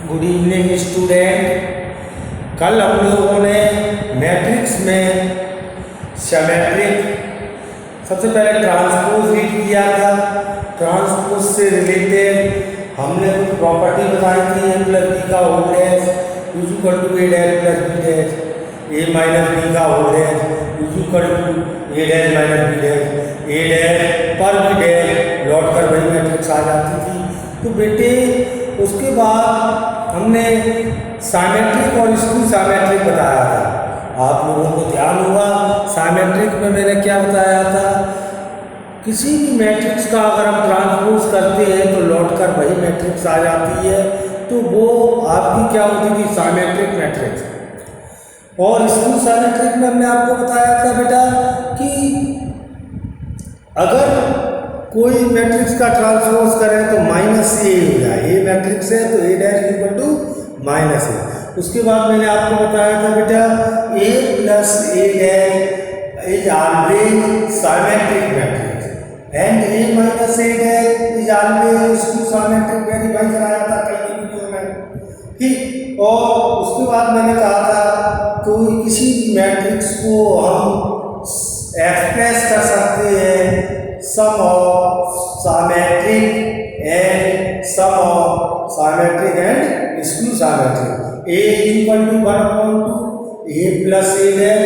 Good evening student. कल हम लोगों ने मैट्रिक्स में सिमेट्रिक सबसे पहले ट्रांसपोज रीड किया था। ट्रांसपोज से रिलेटेड हमने कुछ प्रॉपर्टी बताई थी। ए प्लस बी का whole dash is equal to A dash plus B dash, A minus B का whole dash is equal to A dash minus B dash, A dash पर B dash लौट कर वही matrix आ जाती थी। तो बेटे उसके बाद हमने सिमेट्रिक और स्क्यू सिमेट्रिक बताया था। आप लोगों को ध्यान होगा सिमेट्रिक में मैंने क्या बताया था, किसी भी मैट्रिक्स का अगर हम ट्रांसपोज करते हैं तो लौटकर वही मैट्रिक्स आ जाती है, तो वो आपकी क्या होती थी, सिमेट्रिक मैट्रिक्स। और स्क्यू सिमेट्रिक में हमने आपको बताया था बेटा कि अगर कोई मैट्रिक्स का ट्रांसपोज करें तो माइनस ए हो जाए। ए मैट्रिक्स है तो A dash equal to minus A. उसके बाद मैंने आपको बताया था बेटा A plus A dash is always symmetric matrix and A minus A dash is always skew symmetric. Verify कराया था कल वीडियो में, ठीक। और उसके बाद मैंने कहा था कोई किसी भी मैट्रिक्स को हम एक्सप्रेस कर सकते हैं sum of symmetric and sum of symmetric and skew symmetric. A equal to 1/2 A plus A dash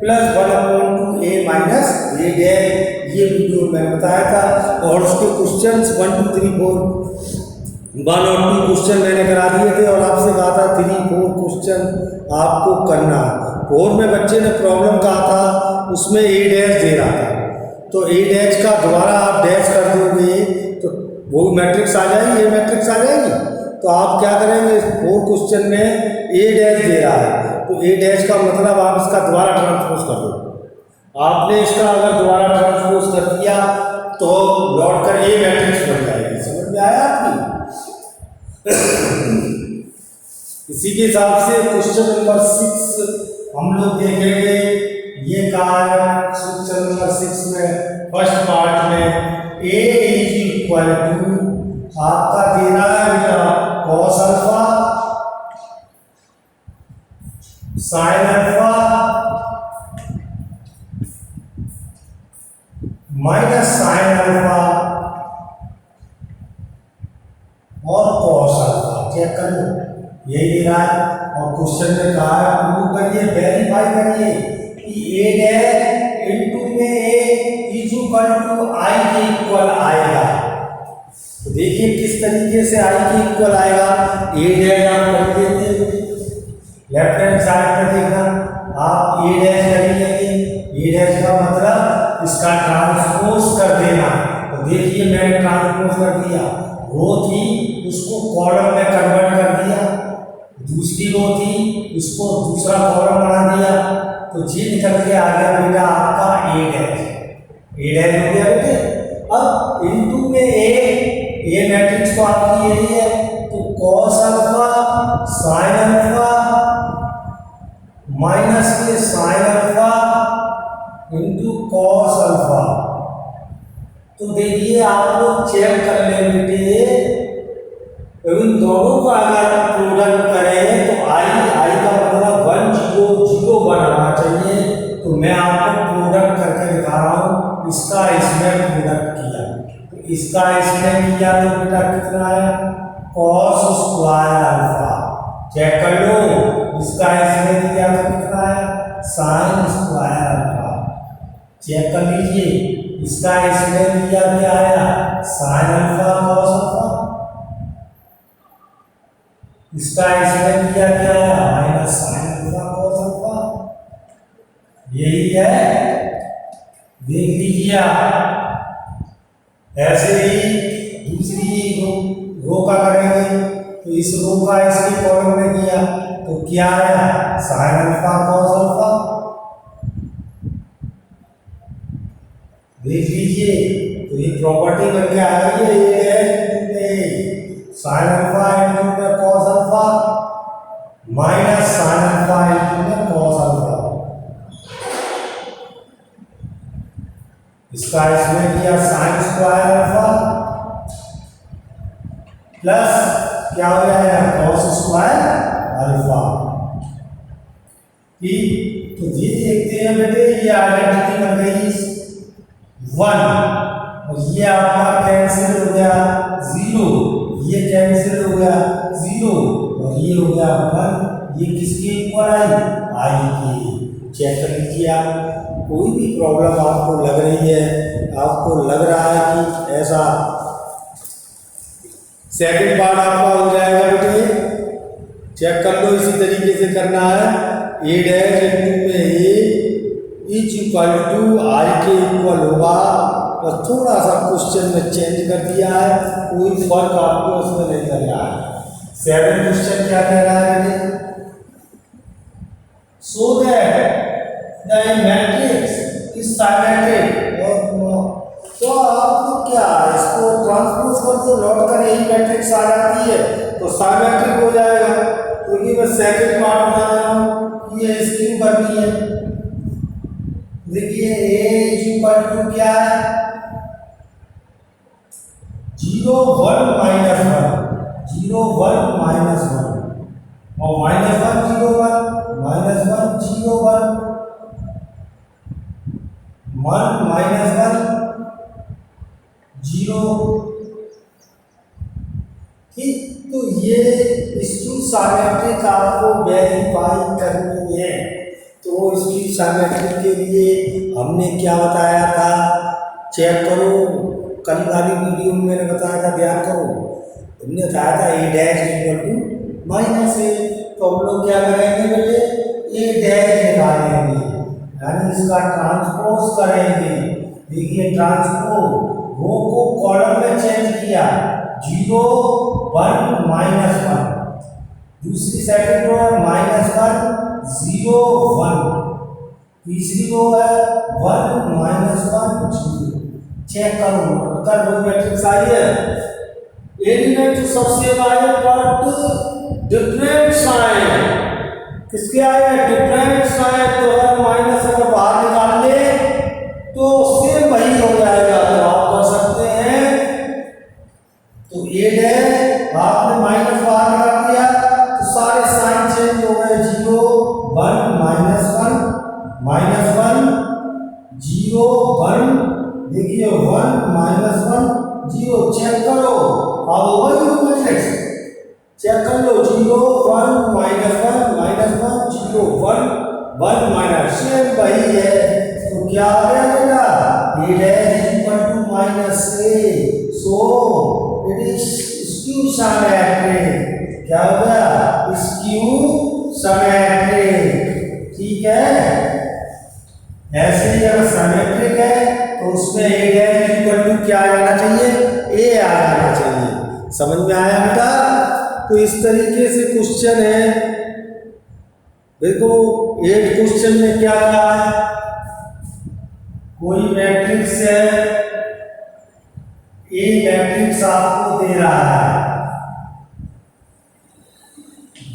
plus 1/2 A minus A dash, ये वीडियो मैंने बताया था। और उसके क्वेश्चंस 1 2 3 4 1 और 2 क्वेश्चन मैंने करा दिए थे और आपसे कहा था 3 4 क्वेश्चन आपको करना। 4 में बच्चे ने प्रॉब्लम कहा था, उसमें ए डैश दे रहा था, तो ए डैश का दोबारा आप डैश कर दोगे तो वो मैट्रिक्स आ जाएगी, ये मैट्रिक्स आ जाएगी। तो आप क्या करेंगे, 4 क्वेश्चन में ए डैश दे रहा है तो ए डैश का मतलब आप इसका दोबारा ट्रांसपोज कर दो। आपने इसका अगर दोबारा ट्रांसपोज कर दिया तो लौट कर ए मैट्रिक्स बन जाएगी। समझ में आया आपकी? इसी के हिसाब से क्वेश्चन नंबर 6 हम लोग देखेंगे। ये कहा है क्वेश्चन नंबर 6 में फर्स्ट पार्ट में ए इज इक्वल टू आपका दे रहा है बेटा cos alpha sine alpha minus sine alpha और कॉस अल्फा। चेक कर लो, यही दे रहा है। और क्वेश्चन में कहा है प्रूव करिए, वेरीफाई करिए कि ए डैश इनटू में ए इज इक्वल टू आई के इक्वल आएगा। तो देखिए किस तरीके से आई के इक्वल आएगा। ए डैश आप कर देते लेफ्ट हैंड साइड में, देखना आप ए डैश करेंगे, ए डैश का मतलब इसका ट्रांसपोज कर देना। तो देखिए मैंने ट्रांसपोज कर दिया, रो थी उसको कॉलम में कन्वर्ट कर दिया, दूसरी रो थी उसको दूसरा कॉलम बना दिया, तो जी निकल के आ गया बेटा आपका ए डैश। ए डैश हो गया बेटे। अब इनटू में ए मैट्रिक्स तो आपकी यही है, तो cos alpha sine alpha minus के sine alpha into cos alpha. तो देखिए आप लोग चेक कर ले बेटे, इन दोनों का अगर प्रोडक्ट करें तो आई का मतलब 1 0 0 1 आना चाहिए। तो मैं आपको प्रोडक्ट करके दिखा रहा हूँ। इसका इसमें प्रोडक्ट किया तो इसका इसमें किया तो बेटा कितना है, कॉस स्क्वायर अल्फा। चेक कर लो, इसका इसमें किया तो कितना है, साइन स्क्वायर अल्फा। चेक कर लीजिए, इसका इसमें किया क्या आया, साइन अल्फा कॉस अल्फा। इसका इसमें किया क्या है, minus sine alpha cos alpha. यही है, देख लीजिए आप। ऐसे ही दूसरी रो का करेंगे तो इस रो का इसके कॉलम में किया तो क्या आया, साइन अल्फा कॉस अल्फा। देख लीजिए, तो ये प्रॉपर्टी बन के आ गई है। ये साइन अल्फा इनटू में cos alpha minus sine alpha into में कॉस अल्फा। इसका इसमें किया साइन स्क्वायर अल्फा प्लस क्या हो जाएगा cos स्क्वायर अल्फा। ठीक, तो ये देखते हैं बेटे, ये आइडेंटिटी बन गई 1 और ये आपका कैंसिल हो गया 0, ये कैंसिल हो गया 0 और ये हो गया 1। ये किसके इक्वल आई के। चेक कर लीजिए आप, कोई भी प्रॉब्लम आपको लग रही है, आपको लग रहा है कि ऐसा, सेकंड पार्ट आपका हो जाएगा बेटे, चेक कर लो। इसी तरीके से करना है, ए डैश इंटू में ए इज इक्वल टू आई के इक्वल होगा, बस थोड़ा सा क्वेश्चन में चेंज कर दिया है, कोई फर्क आपको इसमें नहीं लग रहा है। 7 क्वेश्चन क्या कह रहा है, so that the matrix is symmetric. और तो आपको क्या इसको ट्रांसपोज कर दो, लौट कर यही मैट्रिक्स आ जाती है तो सिमेट्रिक हो जाएगा। क्योंकि मैं सेकंड पार्ट बना रहा हूँ, ये स्क्रीन पर भी है। देखिए ए इज इक्वल टू क्या है 0 1 -1 0 1 -1 और -1 0 1 -1 0 1 1 -1 0। ठीक, तो ये इसकी सिमेट्रिक आपको वेरीफाई करनी है। तो इसकी सिमेट्रिक के लिए हमने क्या बताया था, चेक करो, कल वाली वीडियो में मैंने बताया था, ध्यान करो। हमने बताया था ए डैश इक्वल टू माइनस ए, तो हम लोग क्या करेंगे बेटे, ए डैश निकालेंगे, यानी इसका ट्रांसपोज करेंगे। देखिए ट्रांसपोज रो को कॉलम में चेंज किया, 0 1 -1, दूसरी सेकंड रो है -1 0 1, तीसरी रो है 1 -1 0। चेक करो, कर लो मैट्रिक्स आई है, एलिमेंट सबसे आए बट डिफरेंट साइन, किसके आए डिफरेंट साइन, तो है माइनस अगर बाहर निकाल ले तो सेम वही हो जाएगा। तो आप कर सकते हैं, तो ए है आपने माइनस बाहर निकाल दिया तो सारे साइन चेंज हो गए, 0 1 -1 -1 0 1, देखिए 1 -1 0। चेक करो, अब वही मैट्रिक्स चेक कर लो, 0 1 -1 -1 0 1 1 माइनस, सेम वही है। तो क्या आ गया बेटा, A dash equal to minus A, so it is skew symmetric. क्या हो गया, स्क्यू सिमेट्रिक। ठीक है, ऐसे ही अगर सिमेट्रिक है तो उसमें ए डैश इक्वल टू क्या आ जाना चाहिए, ए आ जाना चाहिए। समझ में आया बेटा? तो इस तरीके से क्वेश्चन है। देखो 8 क्वेश्चन में क्या रहा है, कोई मैट्रिक्स है, ए मैट्रिक्स आपको दे रहा है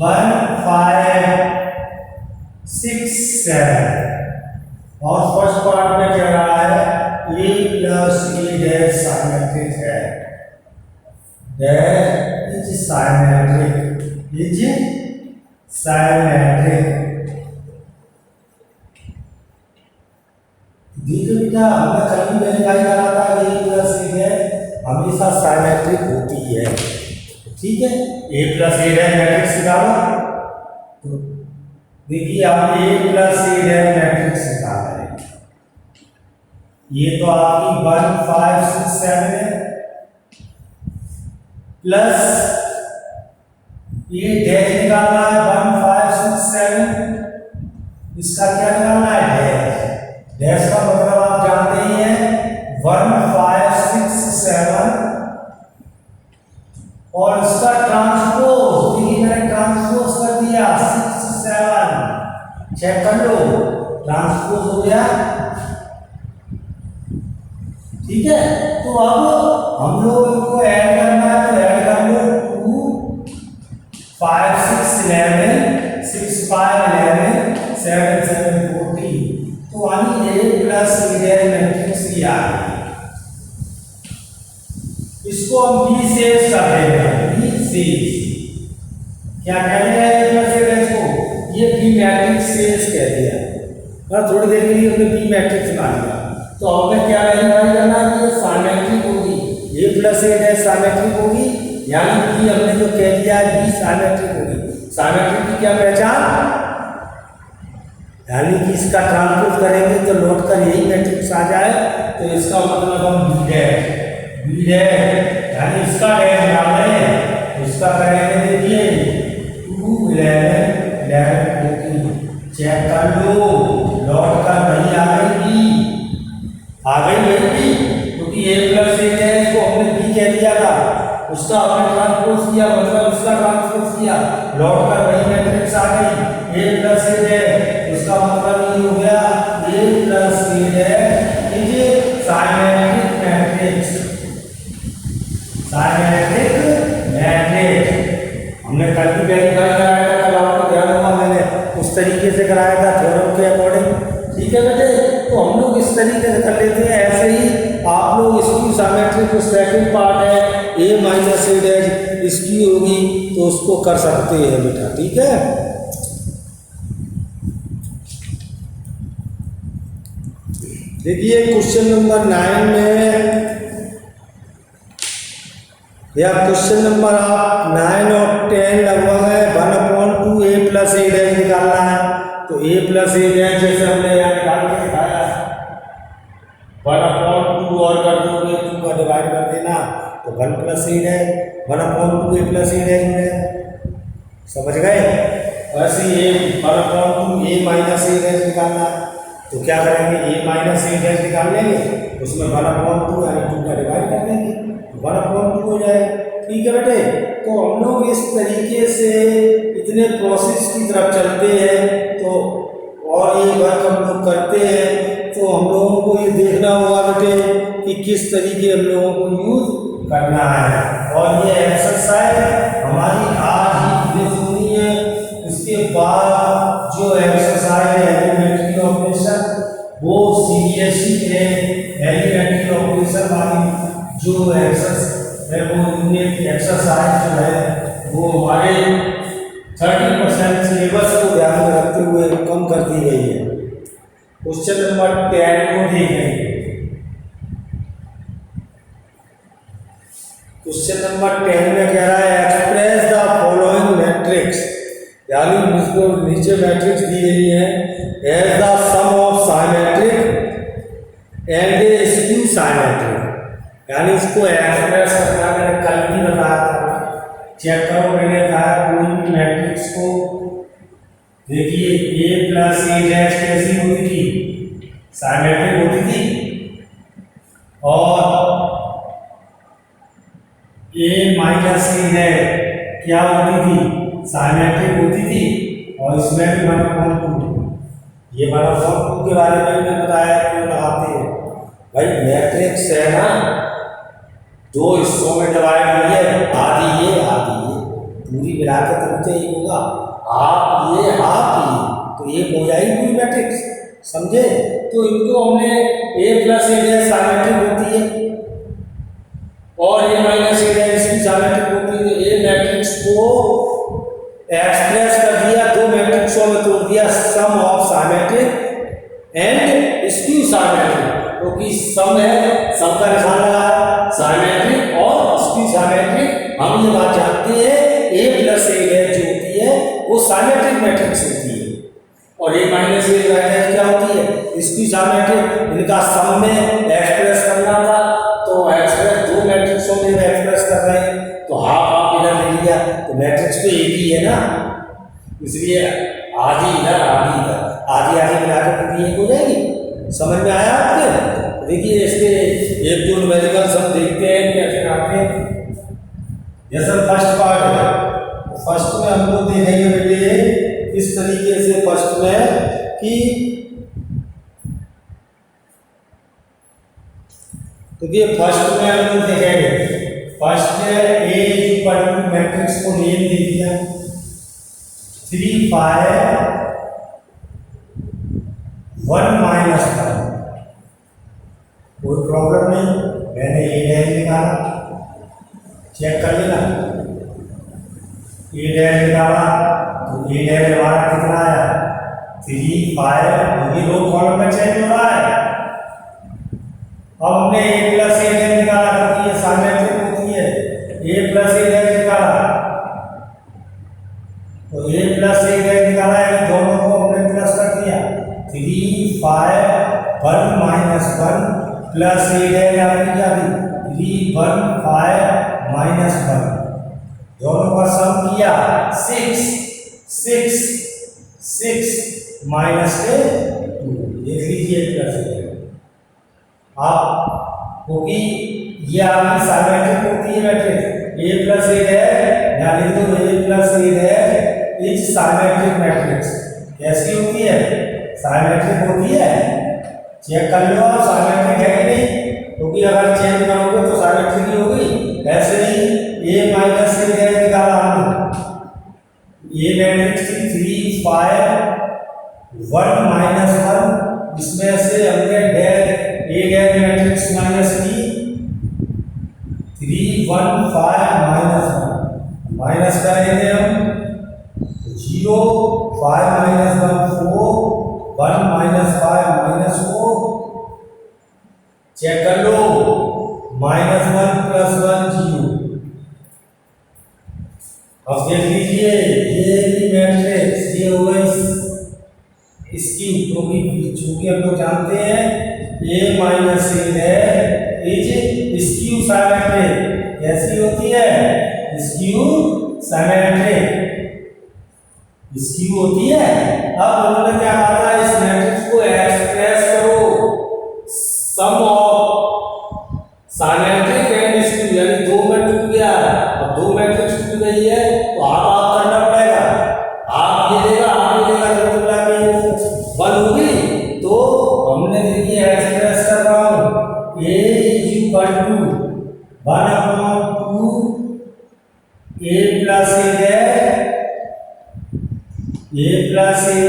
1 5 6 7 और फर्स्ट पार्ट में कह रहा है A plus A dash symmetric है, that is symmetric, is symmetric. देखो बेटा, हमने कभी वेरीफाई करा था ए प्लस ए डैश हमेशा सिमेट्रिक होती है। ठीक है, A plus A dash matrix निकालो, तो देखिए आपने ए प्लस ए डैश मैट्रिक्स निकाला है, ये तो आपकी 1 5 6 7 है, प्लस ये डैश निकालना है 1 5 6 7, इसका क्या निकालना है डैश। डैश का मतलब आप जानते ही हैं 1 5 6 7 और इसका ट्रांसपोज, देखिए मैंने ट्रांसपोज कर दिया 6 7, चेक कर लो ट्रांसपोज हो गया। ठीक है, तो अब हम लोग इनको ऐड करना है, तो ऐड कर लो 2 5 6 11 6 5 11 7 7 14, तो यानी ए प्लस ए डैश मैट्रिक्स ही आ गई। इसको हम बी शेष कर देंगे, बी शेष क्या कह दिया ए प्लस ए डैश को, ये बी मैट्रिक्स शेष कह दिया। और थोड़ी देर के लिए हमने बी मैट्रिक्स मान लिया। तो हमें क्या वेरीफाई करना है कि ये साइमेट्रिक होगी, ए प्लस ए डैश साइमेट्रिक होगी, यानी कि हमने जो कह दिया है बी साइमेट्रिक होगी। साइमेट्रिक की क्या पहचान, यानी कि इसका ट्रांसपोज करेंगे तो लौट कर यही मैट्रिक्स आ जाए, तो इसका मतलब हम बी डैश यानी इसका डैश डाल रहे हैं, इसका करेंगे देखिए 2 11 11 14 चेक कर लो, लौट कर वही आ गई बी, क्योंकि ए प्लस ए डैश को हमने बी कह दिया था, उसका हमने ट्रांसपोज किया, मतलब उसका ट्रांसपोज किया, लौट कर वही मैट्रिक्स आ गई ए प्लस ए डैश, उसका मतलब ये हो गया A plus A dash is symmetric matrix. Symmetric matrix हमने कल भी वेरीफाई कराया था, कल आपको ध्यान होगा मैंने उस तरीके से कराया था थ्योरम के अकॉर्डिंग। ठीक है बेटे, तो हम लोग इस तरीके से कर लेते हैं। ऐसे ही आप लोग इसकी साइमेट्रिक जो सेकंड पार्ट है ए माइनस ए डैश इसकी होगी तो उसको कर सकते हैं बेटा। ठीक है, देखिए क्वेश्चन नंबर 9 में या क्वेश्चन नंबर आप 9 और 10 लगभग है 1/2 ए प्लस ए डैश निकालना है। तो ए प्लस ए डैश जैसे हमने यहाँ निकाल के दिखाया 1/2 और कर दोगे 2 का डिवाइड कर देना तो 1 plus A dash 1/2 A plus A dash में, समझ गए। वैसे ये 1/2 ए माइनस ए डैश निकालना है तो क्या करेंगे, ए माइनस ए डैश निकाल लेंगे, उसमें 1/2 यानी 2 का डिवाइड कर देंगे 1/2 हो जाए। ठीक है बेटे, तो हम लोग इस तरीके से इतने प्रोसेस की तरफ चलते हैं तो और ये वर्क हम लोग करते हैं तो हम लोगों को ये देखना होगा बेटे कि किस तरीके हम लोगों को यूज करना है। और ये एक्सरसाइज हमारी आज ही फिनिश होनी है। इसके बाद जो एक्सरसाइज है एलिमेंट्री ऑपरेशन वो सीबीएसई के एलिमेंट्री ऑपरेशन वाली जो एक्सरसाइज है वो यूनिट एक्सरसाइज जो है वो हमारे 30% सिलेबस को ध्यान में रखते हुए कम कर दी गई है। क्वेश्चन नंबर 10 को देखेंगे। क्वेश्चन नंबर 10 में कह रहा है एक्सप्रेस द फॉलोइंग मैट्रिक्स, यानी मुझको नीचे मैट्रिक्स दी गई है as the sum of symmetric and a skew symmetric, यानी इसको एक्सप्रेस करना मैंने कल भी बताया था। चेक करो, मैंने कहा कोई भी मैट्रिक्स को देखिए ए प्लस ए डैश कैसी होती थी, साइमेट्रिक होती थी, और ए माइनस ए डैश क्या होती थी, साइमेट्रिक होती थी, और इसमें भी 1/2 ये 1/2 के बारे में मैंने बताया क्यों लगाते हैं भाई। मैट्रिक्स है ना, 2 हिस्सों में डिवाइड हुई है, आधी ये पूरी मिला के तरीके ही होगा, हाफ ये तो ये हो जाएगी पूरी मैट्रिक्स, समझे। तो इनको हमने ए प्लस ए डैश साइमेट्रिक होती है और ए माइनस ए डैश इसकी साइमेट्रिक होती है। तो ए मैट्रिक्स को एक्सप्रेस कर दिया, 2 मैट्रिक्सों में तोड़ दिया, sum of symmetric and skew symmetric, क्योंकि सम है, सम का निशान लगा है, साइमेट्रिक और स्क्यू साइमेट्रिक। हम ये बात जानते हैं ए प्लस ए डैश जो होती है वो साइमेट्रिक मैट्रिक्स होती है और ए माइनस ए डैश क्या होती है, स्क्यू साइमेट्रिक। इनका सम में एक्सप्रेस करना था तो एक्सप्रेस 2 मैट्रिक्सों में एक्सप्रेस कर रहे हैं तो हाफ इधर ले लिया तो मैट्रिक्स तो एक ही है ना, इसलिए आधी इधर आधी इधर, आधी मिलाकर पूरी एक हो जाएगी। समझ में आया आपके। देखिए इसके 1-2 न्यूमेरिकल्स हम देखते हैं कैसे आते हैं। जैसे फर्स्ट पार्ट है, फर्स्ट में हम लोग देखेंगे बेटे इस तरीके से फर्स्ट में कि देखिए फर्स्ट में हम लोग देखेंगे, फर्स्ट में ए इक्वल टू मैट्रिक्स को नेम दे दिया 3 5 1 -1, कोई प्रॉब्लम नहीं, मैंने ए डैश निकाला, चेक कर लेना। ए डैश निकाला तो ए डैश हमारा कितना आया 3 5, क्योंकि रो कॉलम में चेंज हो रहा है। अब हमने ए प्लस ए डैश निकाला क्योंकि ये सिमेट्रिक होती है। ए प्लस ए डैश निकाला तो ए प्लस ए डैश निकाला है, दोनों को हमने प्लस कर दिया 3 5 1 -1 प्लस ए डैश आपकी क्या थी 3 1 5 -1, दोनों का सम किया 6 माइनस के 2, देख लीजिए प्लस ए। आप क्योंकि ये आपकी सिमेट्रिक होती है matrix, A plus A dash यानी तो A plus A dash is symmetric matrix. कैसी होती है? सिमेट्रिक होती है। चेक कर लो आप सिमेट्रिक है कि नहीं, क्योंकि अगर चेंज करोगे तो सिमेट्रिक ही होगी। ऐसे ही ए माइनस ए डैश निकाला हमने, ए मैट्रिक्स थी 3 5 1 -1, इसमें से हमने dash A dash matrix minus की 3 1 5 -1 माइनस करेंगे हम 0 5 -1 4 1 -5 -4, चेक कर लो -1 + 1 0। अब देख लीजिए ये मैट्रिक्स ये हुआ इसकी, क्योंकि चूंकि हम लोग जानते हैं A minus A dash is skew symmetric. कैसी होती है? स्क्यू सिमेट्रिक, स्क्यू होती है। अब उन्होंने क्या कहा, इस मैट्रिक्स को एक्सप्रेस करो सम ऑफ सिमेट्रिक एंड स्क्यू, यानी 2 में टूट गया। अब 2 मैट्रिक्स टूट गई है तो आप करना पड़ेगा, आप ये देगा आप ये देगा, तो बोला कि 1 होगी। तो हमने देखिए एक्सप्रेस कर रहा हूं a = 1/2 a plus A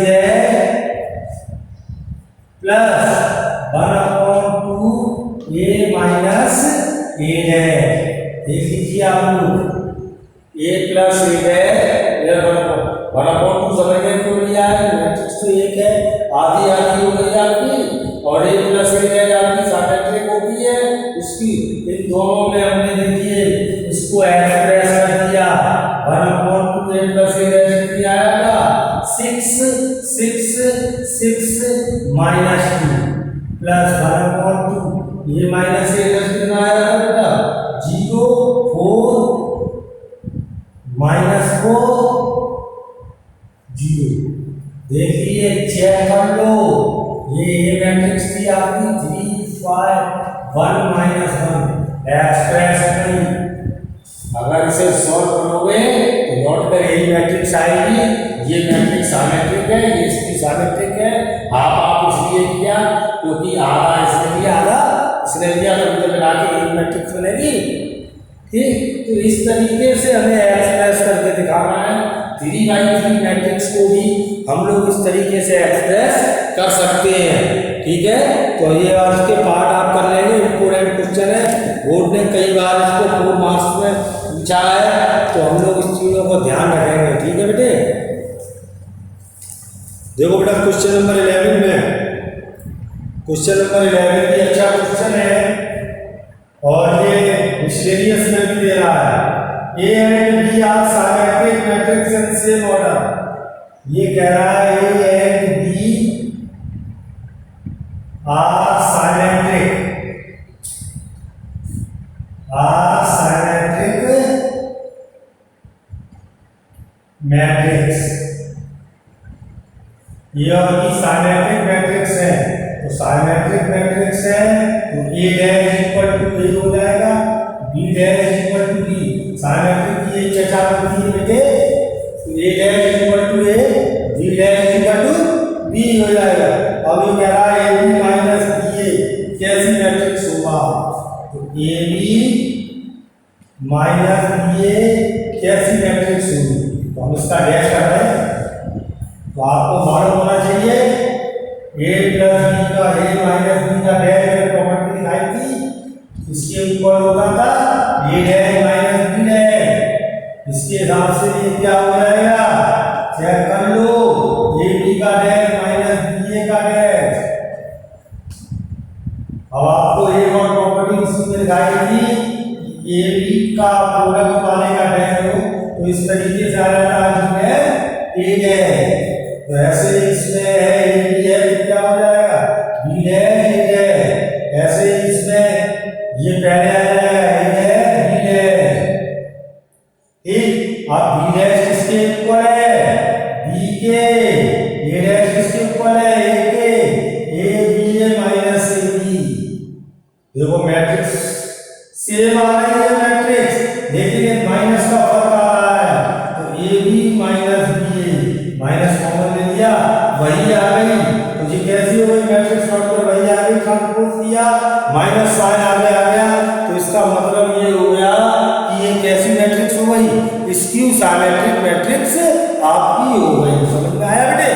dash plus 1/2 a minus A dash. देख लीजिए आप लोग a प्लस ए डैश 1/2 समझ गए क्यों लिया है? मैट्रिक्स तो एक है, आधी आधी हो गई आपकी, और a प्लस ए डैश आपकी सिमेट्रिक होती है उसकी। इन दोनों में हमने देखिए इसको एक्सप्रेस कर दिया 1/2 a प्लस ए डैश कितना आएगा 6 -2 प्लस 1/2 ये माइनस ए डैश कितना आएगा बेटा 0 4 -4 0। देखिए चेक कर लो, ये मैट्रिक्स थी आपकी 3 5 1 -1 एक्सप्रेस नहीं। अगर इसे सॉल्व करोगे तो नोट कर यही मैट्रिक्स आएगी। ये मैट्रिक्स सिमेट्रिक है, ये इसकी सिमेट्रिक है। आप इसलिए किया क्योंकि आधा इसने लिया आधा इसने लिया, तो मुझे मिला के एक मैट्रिक्स बनेगी। ठीक, तो इस तरीके से हमें एक्सप्रेस करके दिखाना है। 3/3 मैट्रिक्स को भी हम लोग इस तरीके से एक्सप्रेस कर सकते हैं। ठीक है, तो ये आज के पार्ट आप कर लेंगे, इंपोर्टेंट क्वेश्चन है, बोर्ड ने कई बार इसको 4 मार्क्स में पूछा है, तो हम लोग इस चीज़ों को ध्यान रखेंगे। ठीक है बेटे, देखो बेटा क्वेश्चन नंबर 11 में, क्वेश्चन नंबर 11 भी अच्छा क्वेश्चन है और ये मिसलेनियस में भी दे रहा है। A and B are symmetric matrix in same order. ये कह रहा है A and B are symmetric matrix. ये और बी सिमेट्रिक मैट्रिक्स है, तो सिमेट्रिक मैट्रिक्स है तो A dash equal to A हो जाएगा, B dash equal to B. Symmetric की एक चर्चा होती है बेटे, तो A dash equal to A, B dash equal to B हो जाएगा। अब ये कह रहा है A B minus B A कैसी मैट्रिक्स होगा, तो A B minus B A कैसी मैट्रिक्स होगी। तो हम इसका डैश कर रहे हैं, तो आपको मालूम होना चाहिए ए प्लस बी का ए माइनस बी का डैश प्रॉपर्टी दिखाई थी, इसके ऊपर होता था ए डैश माइनस बी डैश, इसके हिसाब से ये क्या हो जाएगा, चेक कर लो, ए बी का डैश माइनस बी ए का डैश। अब आपको एक और प्रॉपर्टी उसमें दिखाएगी, ए बी का प्रोडक्ट वाले का डैश हो तो इस तरीके से आ जाता है जिसमें ए डैश, तो ऐसे इसमें है ए बी है तो क्या हो जाएगा बी डैश ए डैश, ऐसे इसमें ये पहले आ जाएगा ए डैश बी डैश। ठीक, अब बी डैश किसके इक्वल है, बी के, ए डैश किसके इक्वल है, ए के, A B A minus A B. देखो मैट्रिक्स सेम आ रही है मैट्रिक्स, लेकिन एक माइनस का फर्क आ रहा है, तो A B minus B A, minus common ले लिया वही आ गई, तो ये कैसी हो गई मैट्रिक्स डॉट वही आ गई, ट्रांसपोज किया माइनस साइन आगे आ गया, तो इसका मतलब ये हो गया कि ये कैसी मैट्रिक्स हो गई, स्क्यू सिमेट्रिक मैट्रिक्स आपकी हो गई। समझ में आया बेटे?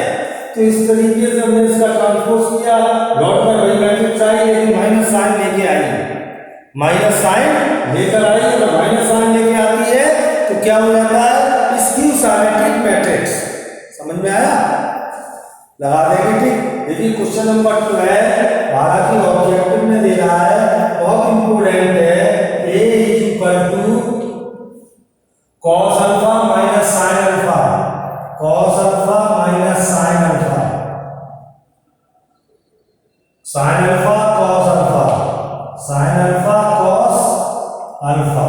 तो इस तरीके से हमने इसका ट्रांसपोज किया, डॉट पर वही मैट्रिक्स आई लेकिन माइनस साइन लेके आई, माइनस साइन लेकर आई, अगर माइनस साइन लेके आती है तो क्या हो जाता है स्क्यू सिमेट्रिक मैट्रिक्स। समझ में आया? लगा देंगे। ठीक, देखिए क्वेश्चन नंबर 2 है, हालांकि ऑब्जेक्टिव में दे रहा है, बहुत इंपोर्टेंट है, A is equal to cos alpha minus sine alpha, cos alpha minus sine alpha, sine alpha cos alpha, sine alpha cos alpha,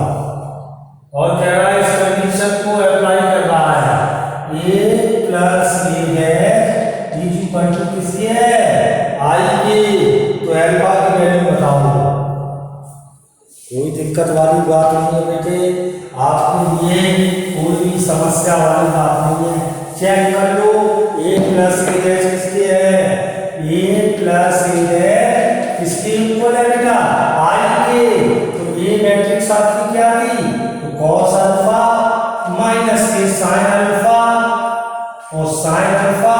और कह रहा है इस कंडीशन को अप्लाई कर रहा है, A plus A dash is equal to किसकी है आई के, तो अल्फा की वैल्यू बताओ। कोई दिक्कत वाली बात नहीं है बेटे, आपके लिए कोई भी समस्या वाली बात नहीं है, चेक कर लो, ए प्लस ए डैश किसकी है, ए प्लस ए डैश किसके इक्वल है बेटा आई के, तो ये मैट्रिक्स आपकी क्या थी, तो कॉस अल्फा माइनस के साइन अल्फा, और साइन अल्फा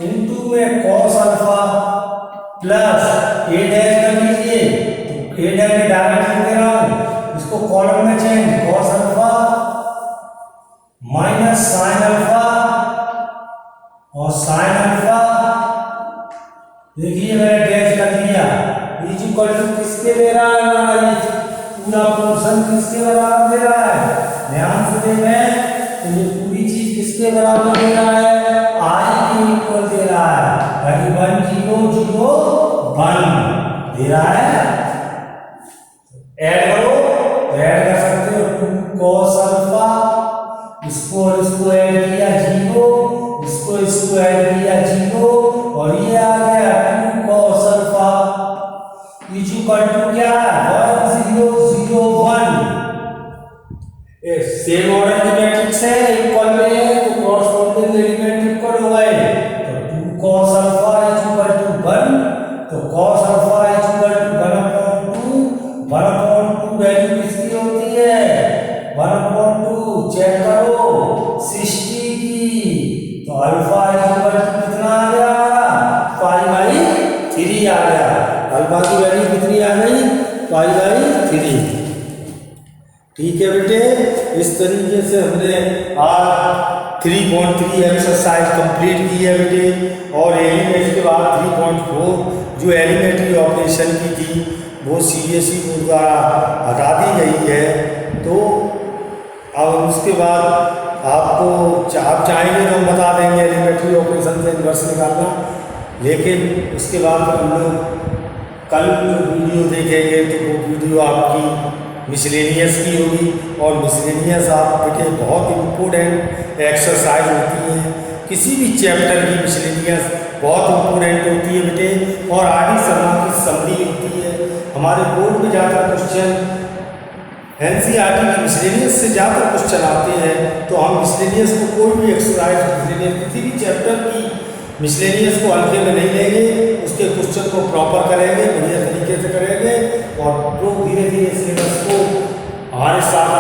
इनटू में cos alpha plus A dash कर लीजिए, तो ए डैश में डायरेक्ट लिख दे रहा हूं, इसको कॉलम में change, cos alpha minus sine alpha और साइन अल्फा, देखिए मैंने डैश कर दिया, इज इक्वल टू किसके दे रहा है, पूरा पोर्शन किसके बराबर दे रहा है, ध्यान से देखें, तो ये पूरी चीज किसके बराबर दे रहा है, आई के इक्वल दे रहा है, यानी 1 0 0 1 दे रहा है। ऐड करो, ऐड कर सकते हो, 2 cos अल्फा, इसको और इसको ऐड किया 0, इसको ऐड किया 0, और ये आ गया 2 cos alpha is equal to क्या 1 0 0 1। सेम ऑर्डर की मैट्रिक्स है, इक्वल में है तो कॉरस्पॉन्डिंग एलिमेंट इक्वल हो गए, तो 2 cos alpha is equal to 1, तो cos alpha is equal to 1/2 value किसकी होती है 1/2, चेक करो 60 की, तो अल्फा इज इक्वल टू कितना आ गया हमारा 5/3 आ गया, अल्फा की वैल्यू कितनी आ गई 5/3। ठीक है बेटे, इस तरीके से हमने आज 3.3 एक्सरसाइज कंप्लीट की है बेटे, और एलिमेंट के बाद 3.4 जो एलिमेंट्री ऑपरेशन की थी वो सीबीएसई बोर्ड द्वारा हटा दी गई है, तो अब उसके बाद आपको आप चाहेंगे तो हम बता देंगे एलिमेंट्री ऑपरेशन से इन्वर्स निकालना, लेकिन उसके बाद हम लोग कल वीडियो देखेंगे तो वो वीडियो आपकी मिसलेनियस की होगी, और मिसलेनियस आप बेटे बहुत इम्पोर्टेंट एक्सरसाइज होती है, किसी भी चैप्टर की मिसलेनियस बहुत इम्पोर्टेंट होती है बेटे, और आदि शर्मा की समरी होती है। हमारे बोर्ड में ज़्यादा क्वेश्चन एनसीईआरटी की मिसलेनियस से ज़्यादा क्वेश्चन आते हैं, तो हम मिसलेनियस को कोई भी एक्सरसाइज मिसलेनियस किसी भी चैप्टर की मिसलेनियस को हल्के में नहीं लेंगे, उसके क्वेश्चन को प्रॉपर करेंगे, बढ़िया तरीके से करेंगे, और लोग धीरे धीरे सिलेबस को हमारे साथ